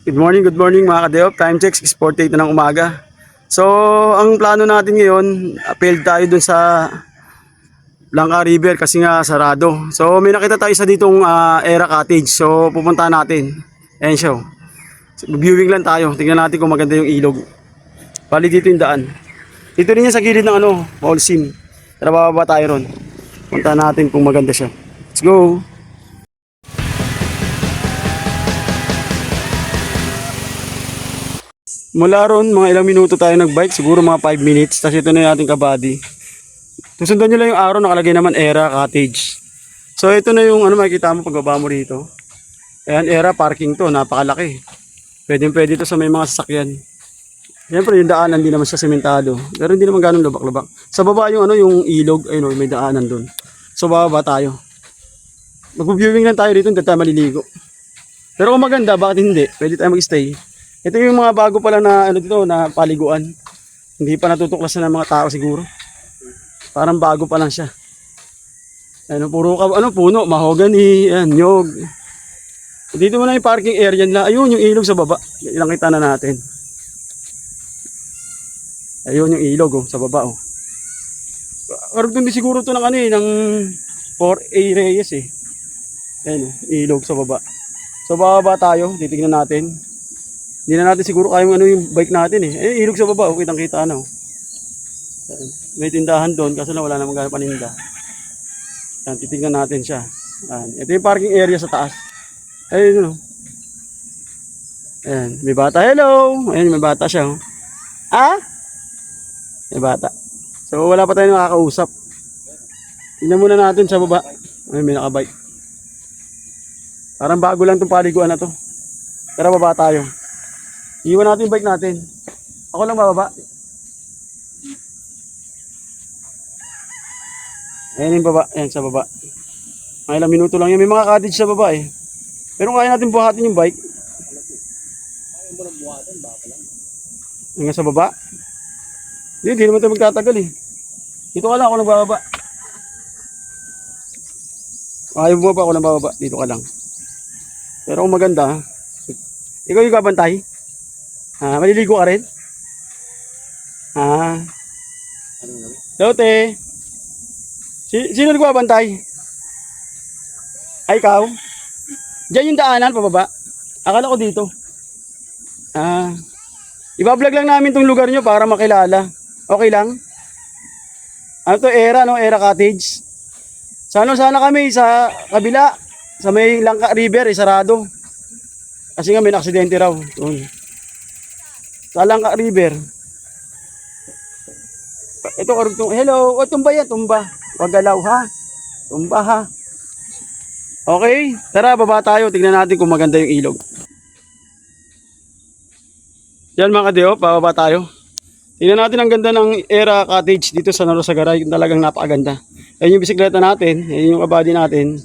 Good morning mga kadeop. Time check, 6:48 na ng umaga. So, ang plano natin ngayon, failed tayo dun sa Blanca River kasi nga sarado. So, may nakita tayo sa ditong Era Cottage. So, pupunta natin. Ayan siya. So, viewing lang tayo. Tingnan natin kung maganda yung ilog. Bali dito yung daan. Dito rin yan sa gilid ng Holcim. Tara, bababa tayo ron. Punta natin kung maganda siya. Let's go! Mula ron, mga ilang minuto tayo nagbike, siguro mga 5 minutes. Tapos ito na yung ating kabady. Susundan nyo lang yung araw, nakalagay naman Era Cottage. So ito na yung makikita mo pagbaba mo rito. Ayan, Era parking to, napakalaki. Pwede to sa may mga sasakyan. Siyempre yung daanan, hindi naman siya sementado. Pero hindi naman ganun lubak-lubak. Sa baba yung yung ilog, ayun may daanan dun. So bababa tayo. Mag-viewing lang tayo dito, hindi tayo maliligo. Pero kung maganda, bakit hindi? Pwede tayo mag-stay. Ito yung mga bago pala na dito na paliguan. Hindi pa natutuklasan ng mga tao siguro. Parang bago pa lang siya. Puro puno, mahogany, nyog. Dito mo na yung parking area nila. Ayun yung ilog sa baba. Nakita na natin. Ayun yung ilog sa baba Karugtong din siguro to ng ng 4A Reyes Ayun ilog sa baba. So bababa tayo, titignan natin. Hindi na natin siguro kaya yung bike natin ilog sa baba, kitang kita may tindahan doon kasi wala namang gano'ng paninda. Yan, titignan natin siya. Ito yung parking area sa taas. Ayun Ayan, may bata. Hello! Ayan, may bata siya May bata. So wala pa tayong nakakausap. Tingnan muna natin sa baba. Ayun, may nakabike. Parang bago lang itong paliguan na to. Tara, baba tayo. Iwan natin yung bike natin. Ako lang bababa. Ayan yung baba. Ayan sa baba. Mga ilang minuto lang yan. May mga cottage sa baba Pero kaya natin buhatin yung bike. Kaya mo lang buhatin, baka lang. Hanggang sa baba. Hindi naman tayo magtatagal Dito ka lang, ako lang bababa. Ayaw mo ba ako lang bababa? Dito ka lang. Pero kung maganda, ikaw yung kabantay. Maliligo ka rin? Anong gawin? Lote. Sino nagbabantay? Ay, ikaw? Diyan yung daanan, pababa. Akala ko dito. Ibablog lang namin tong lugar nyo para makilala. Okay lang? Ano to, Era, Era Cottage. Sana kami sa kabila. Sa may Langka River, sarado. Kasi nga may aksidente raw. Sa Langka River. Ito karugtong. Hello. Tumba yan. Tumba. Wag galaw Tumba Okay. Tara, baba tayo. Tingnan natin kung maganda yung ilog. Yan mga kadeo. Bababa tayo. Tingnan natin ang ganda ng Era Cottage dito sa Narosagaray. Talagang napakaganda. Yan yung bisikleta natin. Yan yung kabady natin.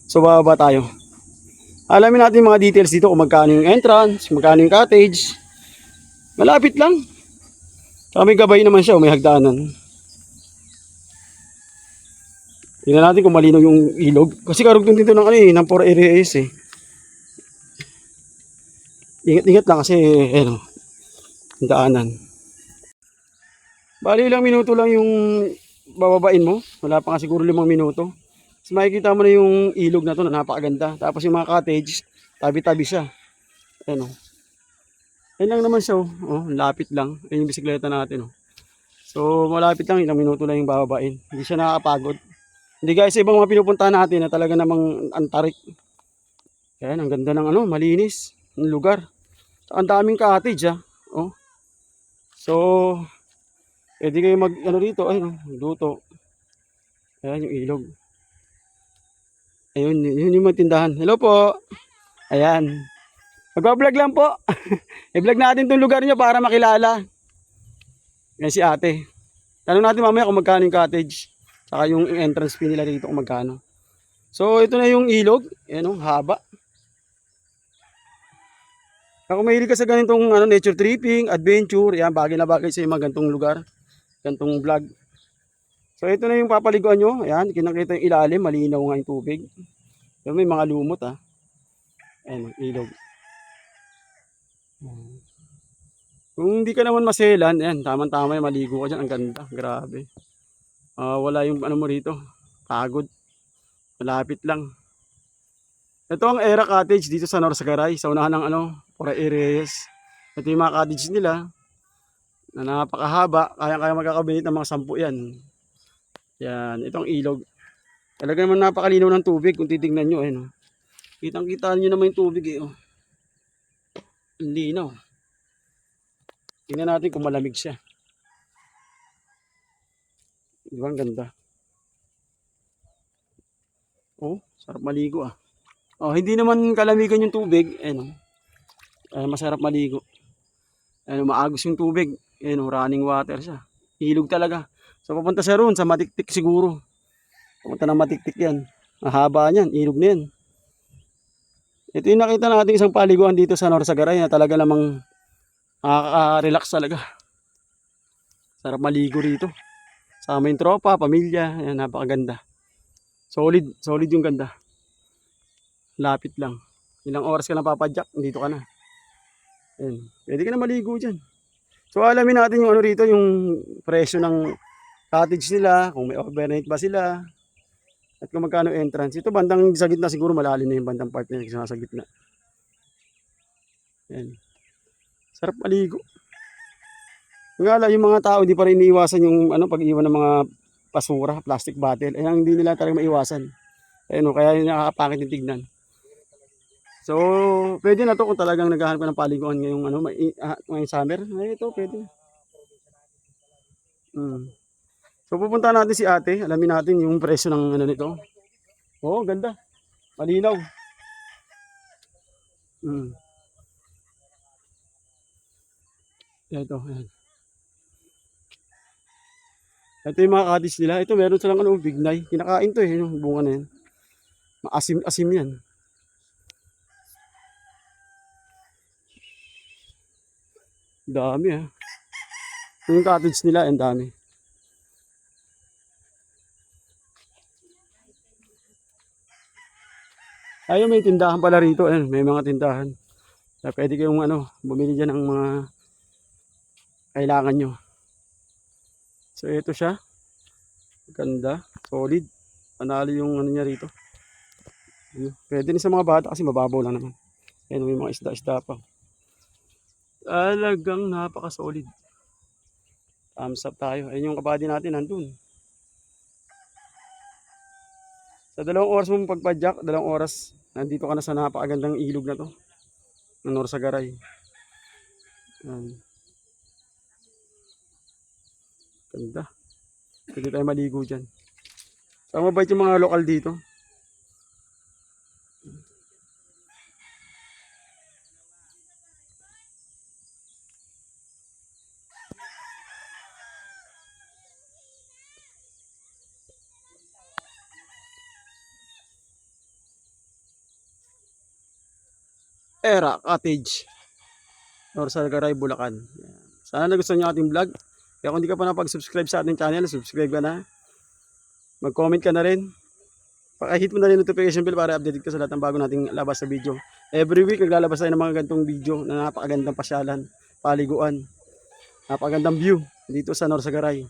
So bababa tayo. Alamin natin mga details dito kung magkano yung entrance, magkano yung cottage. Malapit lang. Saka may gabay naman siya, may hagdanan. Tingnan natin kung malinaw yung ilog. Kasi karugtong dito ng ng 4 areas Ingat-ingat lang kasi yung daanan. Bali ilang minuto lang yung bababain mo. Wala pa nga siguro 5 minuto. Tapos makikita mo na yung ilog na to na napakaganda. Tapos yung mga cottage, tabi-tabi siya. Ayun Ayun lang naman siya lapit lang. Ayun yung bisikleta natin So malapit lang, ilang minuto lang yung bababain. Hindi siya nakakapagod. Hindi guys, ibang mga pinupuntahan natin na talaga namang antarik. Ayan, ang ganda ng malinis ng lugar. Ang daming cottage So pwede kayo mag rito, ayun luto. Ayan yung ilog. Ayun, yun yung tindahan. Hello po. Ayan. Mag-vlog lang po. I-vlog natin tong lugar nyo para makilala. Yan si ate. Tanong natin mamaya kung magkano yung cottage. Saka yung entrance fee nila dito kung magkano. So ito na yung ilog. Ayan haba. Kung mahilig ka sa ganitong nature tripping, adventure, yan bagay na bagay sa mga ganitong lugar. Ganitong vlog. So ito na yung papaliguan nyo. Ayan, kinakita yung ilalim, malinaw nga yung tubig. Pero may mga lumot Ayan, ilog. Kung hindi ka naman maselan, yan, tamang-tama yung maligo ka dyan. Ang ganda, grabe. Wala yung ano mo rito, pagod. Malapit lang. Ito ang Era Cottage dito sa Norsagaray, sa unahan ng Pura Reyes. Ito yung mga cottage nila na napakahaba, kaya magkakabinit ng mga 10 yan. Yan, itong ilog. Talaga naman napakalinaw ng tubig kung titignan nyo. Kitang-kita nyo naman yung tubig eh. Ang linaw. Tingnan natin kung malamig siya. Di ba ang ganda? Sarap maligo ah. Hindi naman kalamigan yung tubig. Masarap maligo. Maagos yung tubig. Running water siya. Ilog talaga. So papunta siya roon sa Matiktik siguro. Papunta ng Matiktik yan. Mahaba niyan. Ilog na yan. Ito yung nakita natin isang paliguan dito sa Norsagaray na talaga namang nakaka-relax talaga. Sarap maligo rito. Sama yung tropa, pamilya. Ayan, napakaganda. Solid yung ganda. Lapit lang. Ilang oras ka na papadyak, dito ka na. Ayan. Pwede ka na maligo dyan. So alamin natin yung rito, yung presyo ng cottage nila, kung may overnight ba sila, at kung magkano entrance. Ito bandang sa gitna siguro, malalim na yung bandang part na yung sa gitna. Ayan. Sarap maligo. Nga yung mga tao, hindi pa rin iniiwasan yung pag-iwan ng mga basura, plastic bottle. Ayan, hindi nila talaga maiwasan. Kaya nakakapangit yung tignan. So, pwede na to kung talagang naghahanap ka ng paliguan ngayong ngayong summer. Ito, pwede. So, pupunta natin si ate. Alamin natin yung presyo ng nito. Ganda. Malinaw. Ito, ayan. Ito yung mga cottage nila. Ito, meron silang bignay. Kinakain to yung bunga na yan. Maasim-asim yan. Dami yung cottage nila, ang dami. Ayun, may tindahan pala rito. Ayun, may mga tindahan. Kaya pwede kayong bumili dyan ng mga kailangan nyo. So ito siya. Ganda, solid. Panalo yung niya rito. Pwede rin sa mga bata kasi mababaw lang naman. Ayun, may mga isda-isda pa. Talagang napaka-solid. Thumbs up tayo. Ayun yung kabady natin nandun. Sa 2 oras mong pagpadyak, 2 oras, nandito ka na sa napakagandang ilog na to. Ng Norsagaray. Ganda. Pwede tayo maligo dyan. So, mabait yung mga lokal dito. Era Cottage, Norsagaray, Bulacan. Sana nagustuhan nyo ating vlog. Kaya kung hindi ka pa napag-subscribe sa ating channel, subscribe ka na. Mag-comment ka na rin. Paka-hit mo na rin notification bell para updated ka sa lahat ng bago nating labas sa video. Every week naglalabas tayo ng mga ganitong video na napakagandang pasyalan, paliguan. Napakagandang view dito sa Norsagaray.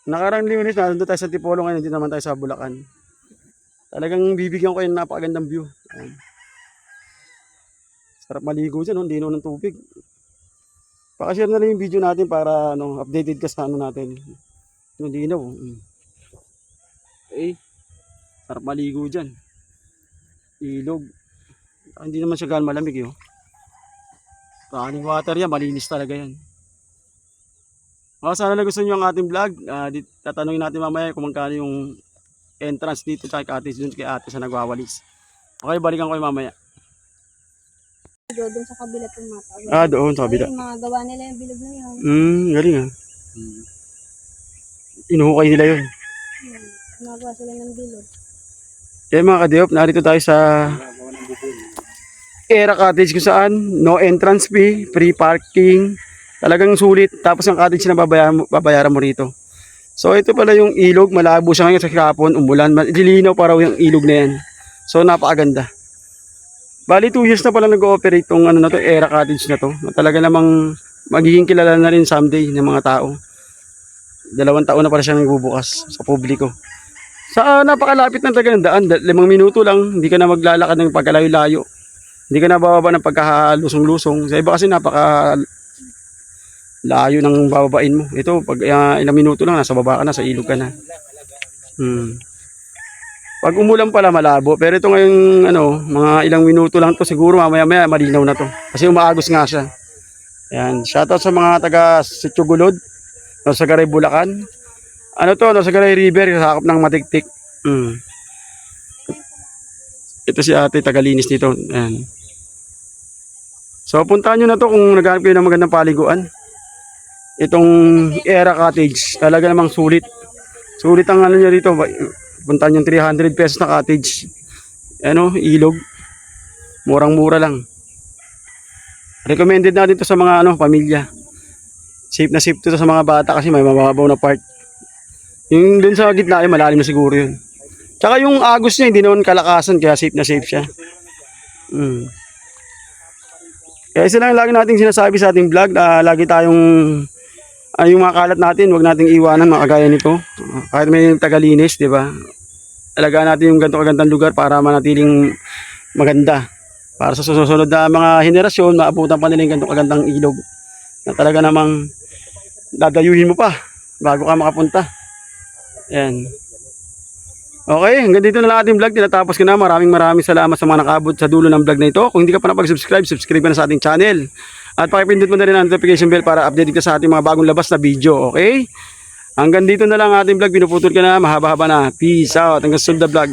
Nakarang Lunes, nandun tayo sa Tipolo, ngayon hindi naman tayo sa Bulacan. Talagang bibigyan ko kayo ng napakagandang view. Ayan. Sarap maligo dyan, hindi ng tubig. Pakashare na lang yung video natin para updated ka sa natin. Yung linaw. Sarap maligo dyan. Ilog. Hindi naman siya gaano malamig running water yan, malinis talaga yan. Sana nagustuhan nyo ang ating vlog. Tatanungin natin mamaya kung magkano yung entrance dito sa cottage dun kay ate sa nagwawalis. Okay, balikan ko yung mamaya. Doon sa kabila tumatawa. Doon sa kabila. Mga gawa nila yung bilog na yun. Galing Inuhukay nila yun. Nagawa sila ng bilog. Mga kadiop, narito tayo sa Era Cottage kung saan no entrance fee, free parking. Talagang sulit. Tapos ang cottage na babayaran mo rito. So ito pala yung ilog. Malabo siya ngayon sa kahapon, umulan. Dilinaw pa raw yung ilog na yan. So napakaganda. Bali 2 years na pala nag-ooperate tong Era Cottage na to. Na talaga namang magiging kilala na rin someday ng mga tao. 2 taon na pala siya nagbubukas sa publiko. Sa napakalapit ng taga ng daan, 5 minuto lang, hindi ka na maglalakad ng pagkalayo-layo. Hindi ka na bababa ng pagkalusong-lusong. Sa iba kasi napaka layo ng bababain mo. Ito, pag ilang minuto lang, nasa baba ka na, sa ilog ka na. Pag umulan pala malabo, pero ito ngayong mga ilang minuto lang to, siguro mamaya-maya malinaw na to. Kasi umaagos nga siya. Ayan, shoutout sa mga taga Sitio Gulod, sa Garay Bulacan. Sa Garay River, sakop ng Matiktik. Ito si ate, tagalinis nito. Ayan. So, puntahan nyo na to kung naghanap kayo ng magandang paliguan. Itong Era Cottage, talaga namang sulit. Sulit ang niya dito. Puntahan yung 300 pesos na cottage. Ilog. Murang-mura lang. Recommended natin to sa mga pamilya. Safe na safe to sa mga bata kasi may mababaw na part. Yung dun sa gitna ay malalim na siguro yun. Tsaka yung agos niya hindi naman kalakasan kaya safe na safe siya. Kaya isa lang lagi nating sinasabi sa ating vlog, lagi tayong yung mga kalat natin, wag nating iwanan mga kagaya nito. Kahit may tagalinis, di ba? Alagaan natin yung ganito kagandang lugar para manatiling maganda. Para sa susunod na mga henerasyon, maabutan pa nila yung ganito kagandang ilog. Na talaga namang dadayuhin mo pa bago ka makapunta. Ayan. Okay, hanggang dito na lang ating vlog. Tinatapos ko na. Maraming salamat sa mga nakaabot sa dulo ng vlog na ito. Kung hindi ka pa nakapag-subscribe, subscribe ka na sa ating channel. At pakipindot mo na rin ang notification bell para update ka sa ating mga bagong labas na video. Okay? Hanggang dito na lang ating vlog. Pinuputol ka na. Mahaba-haba na. Peace out. Hanggang sunod na vlog.